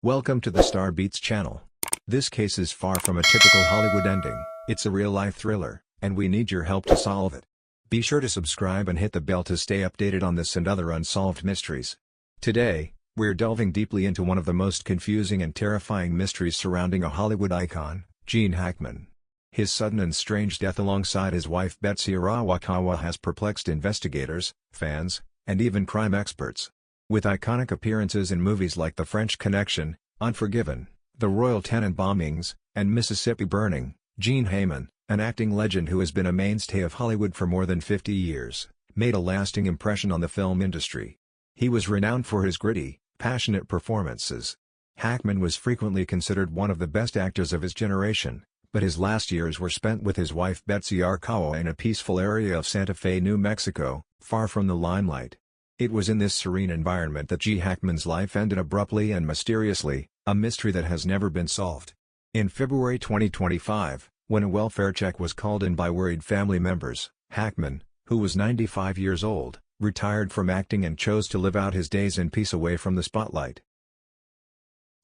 Welcome to the Star Beats channel. This case is far from a typical Hollywood ending, it's a real-life thriller, and we need your help to solve it. Be sure to subscribe and hit the bell to stay updated on this and other unsolved mysteries. Today, we're delving deeply into one of the most confusing and terrifying mysteries surrounding a Hollywood icon, Gene Hackman. His sudden and strange death alongside his wife Betsy has perplexed investigators, fans, and even crime experts. With iconic appearances in movies like The French Connection, Unforgiven, The Royal Tenenbaums bombings, and Mississippi Burning, Gene Hackman, an acting legend who has been a mainstay of Hollywood for more than 50 years, made a lasting impression on the film industry. He was renowned for his gritty, passionate performances. Hackman was frequently considered one of the best actors of his generation, but his last years were spent with his wife Betsy in a peaceful area of Santa Fe, New Mexico, far from the limelight. It was in this serene environment that Gene Hackman's life ended abruptly and mysteriously, a mystery that has never been solved. In February 2025, when a welfare check was called in by worried family members, Hackman, who was 95 years old, retired from acting and chose to live out his days in peace away from the spotlight.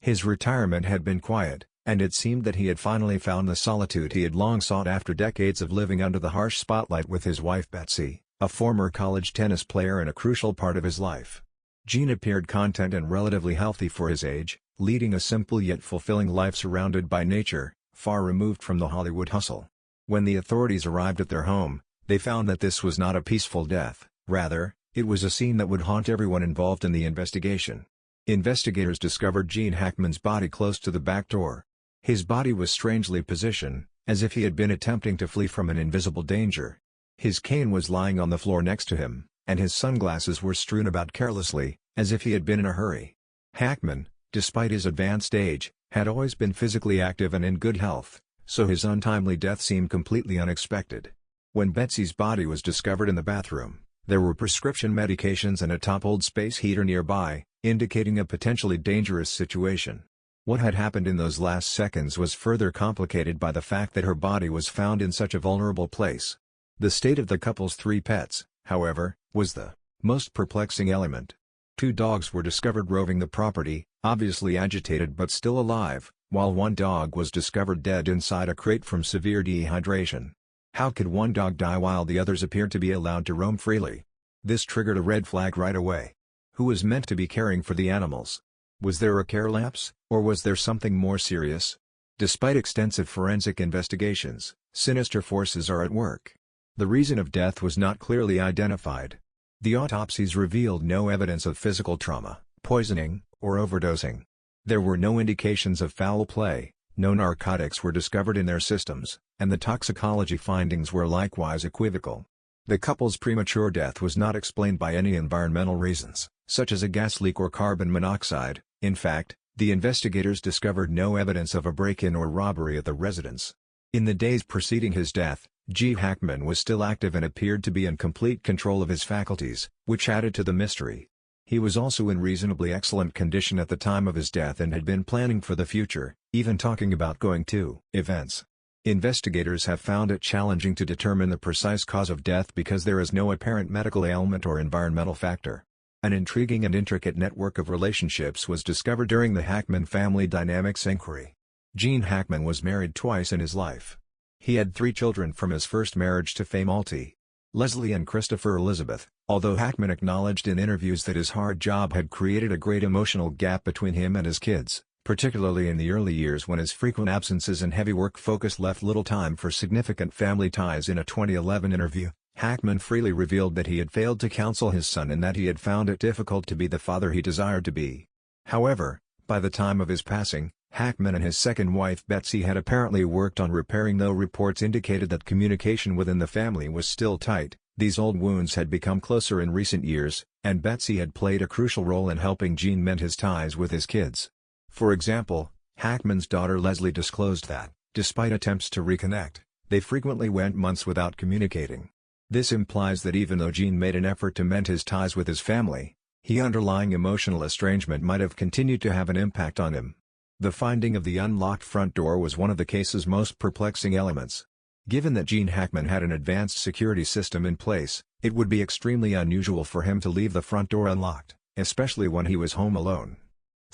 His retirement had been quiet, and it seemed that he had finally found the solitude he had long sought after decades of living under the harsh spotlight with his wife Betsy, a former college tennis player and a crucial part of his life. Gene appeared content and relatively healthy for his age, leading a simple yet fulfilling life surrounded by nature, far removed from the Hollywood hustle. When the authorities arrived at their home, they found that this was not a peaceful death, rather, it was a scene that would haunt everyone involved in the investigation. Investigators discovered Gene Hackman's body close to the back door. His body was strangely positioned, as if he had been attempting to flee from an invisible danger. His cane was lying on the floor next to him, and his sunglasses were strewn about carelessly, as if he had been in a hurry. Hackman, despite his advanced age, had always been physically active and in good health, so his untimely death seemed completely unexpected. When Betsy's body was discovered in the bathroom, there were prescription medications and a toppled space heater nearby, indicating a potentially dangerous situation. What had happened in those last seconds was further complicated by the fact that her body was found in such a vulnerable place. The state of the couple's 3 pets, however, was the most perplexing element. 2 dogs were discovered roving the property, obviously agitated but still alive, while one dog was discovered dead inside a crate from severe dehydration. How could one dog die while the others appeared to be allowed to roam freely? This triggered a red flag right away. Who was meant to be caring for the animals? Was there a care lapse, or was there something more serious? Despite extensive forensic investigations, sinister forces are at work. The reason of death was not clearly identified. The autopsies revealed no evidence of physical trauma, poisoning, or overdosing. There were no indications of foul play, no narcotics were discovered in their systems, and the toxicology findings were likewise equivocal. The couple's premature death was not explained by any environmental reasons, such as a gas leak or carbon monoxide. In fact, the investigators discovered no evidence of a break-in or robbery at the residence. In the days preceding his death, Gene Hackman was still active and appeared to be in complete control of his faculties, which added to the mystery. He was also in reasonably excellent condition at the time of his death and had been planning for the future, even talking about going to events. Investigators have found it challenging to determine the precise cause of death because there is no apparent medical ailment or environmental factor. An intriguing and intricate network of relationships was discovered during the Hackman family dynamics inquiry. Gene Hackman was married twice in his life. He had 3 children from his first marriage to Faye Malty, Leslie and Christopher Elizabeth, although Hackman acknowledged in interviews that his hard job had created a great emotional gap between him and his kids, particularly in the early years when his frequent absences and heavy work focus left little time for significant family ties. In a 2011 interview, Hackman freely revealed that he had failed to counsel his son and that he had found it difficult to be the father he desired to be. However, by the time of his passing, Hackman and his second wife Betsy had apparently worked on repairing, though reports indicated that communication within the family was still tight. These old wounds had become closer in recent years, and Betsy had played a crucial role in helping Gene mend his ties with his kids. For example, Hackman's daughter Leslie disclosed that, despite attempts to reconnect, they frequently went months without communicating. This implies that even though Gene made an effort to mend his ties with his family, his underlying emotional estrangement might have continued to have an impact on him. The finding of the unlocked front door was one of the case's most perplexing elements. Given that Gene Hackman had an advanced security system in place, it would be extremely unusual for him to leave the front door unlocked, especially when he was home alone.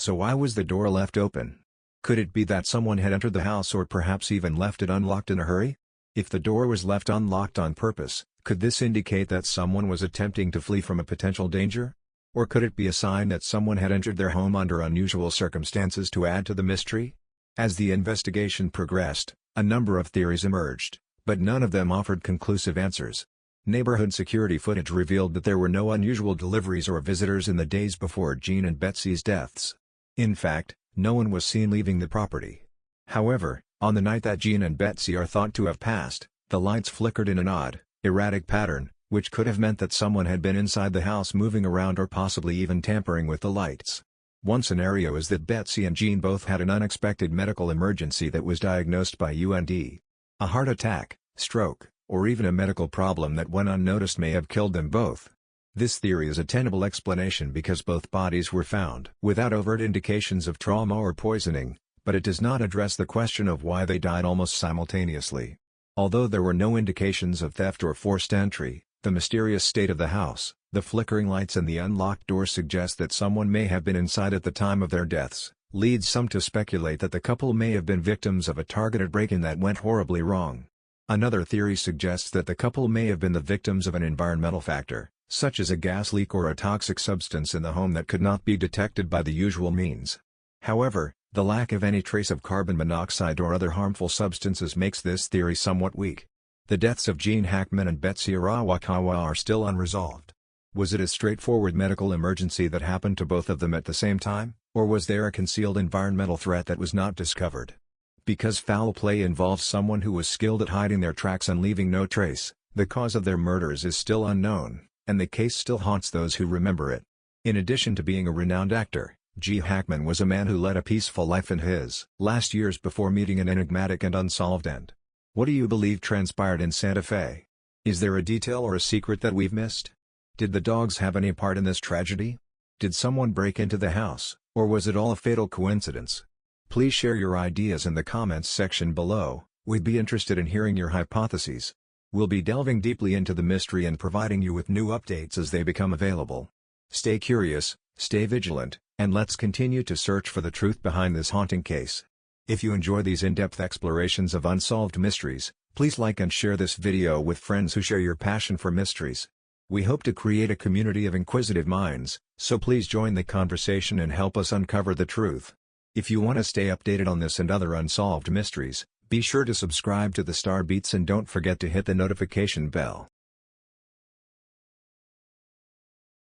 So why was the door left open? Could it be that someone had entered the house or perhaps even left it unlocked in a hurry? If the door was left unlocked on purpose, could this indicate that someone was attempting to flee from a potential danger? Or could it be a sign that someone had entered their home under unusual circumstances to add to the mystery? As the investigation progressed, a number of theories emerged, but none of them offered conclusive answers. Neighborhood security footage revealed that there were no unusual deliveries or visitors in the days before Jean and Betsy's deaths. In fact, no one was seen leaving the property. However, on the night that Jean and Betsy are thought to have passed, the lights flickered in an odd, erratic pattern, which could have meant that someone had been inside the house moving around or possibly even tampering with the lights. One scenario is that Betsy and Jean both had an unexpected medical emergency that was diagnosed by UND. A heart attack, stroke, or even a medical problem that went unnoticed may have killed them both. This theory is a tenable explanation because both bodies were found without overt indications of trauma or poisoning, but it does not address the question of why they died almost simultaneously. Although there were no indications of theft or forced entry, the mysterious state of the house, the flickering lights and the unlocked door suggest that someone may have been inside at the time of their deaths, leads some to speculate that the couple may have been victims of a targeted break-in that went horribly wrong. Another theory suggests that the couple may have been the victims of an environmental factor, such as a gas leak or a toxic substance in the home that could not be detected by the usual means. However, the lack of any trace of carbon monoxide or other harmful substances makes this theory somewhat weak. The deaths of Jean Hackman and Betsy Arakawa are still unresolved. Was it a straightforward medical emergency that happened to both of them at the same time, or was there a concealed environmental threat that was not discovered? Because foul play involves someone who was skilled at hiding their tracks and leaving no trace, the cause of their murders is still unknown, and the case still haunts those who remember it. In addition to being a renowned actor, G. Hackman was a man who led a peaceful life in his last years before meeting an enigmatic and unsolved end. What do you believe transpired in Santa Fe? Is there a detail or a secret that we've missed? Did the dogs have any part in this tragedy? Did someone break into the house, or was it all a fatal coincidence? Please share your ideas in the comments section below. We'd be interested in hearing your hypotheses. We'll be delving deeply into the mystery and providing you with new updates as they become available. Stay curious, stay vigilant, and let's continue to search for the truth behind this haunting case. If you enjoy these in-depth explorations of unsolved mysteries, please like and share this video with friends who share your passion for mysteries. We hope to create a community of inquisitive minds, so please join the conversation and help us uncover the truth. If you want to stay updated on this and other unsolved mysteries, be sure to subscribe to the Star Beats and don't forget to hit the notification bell.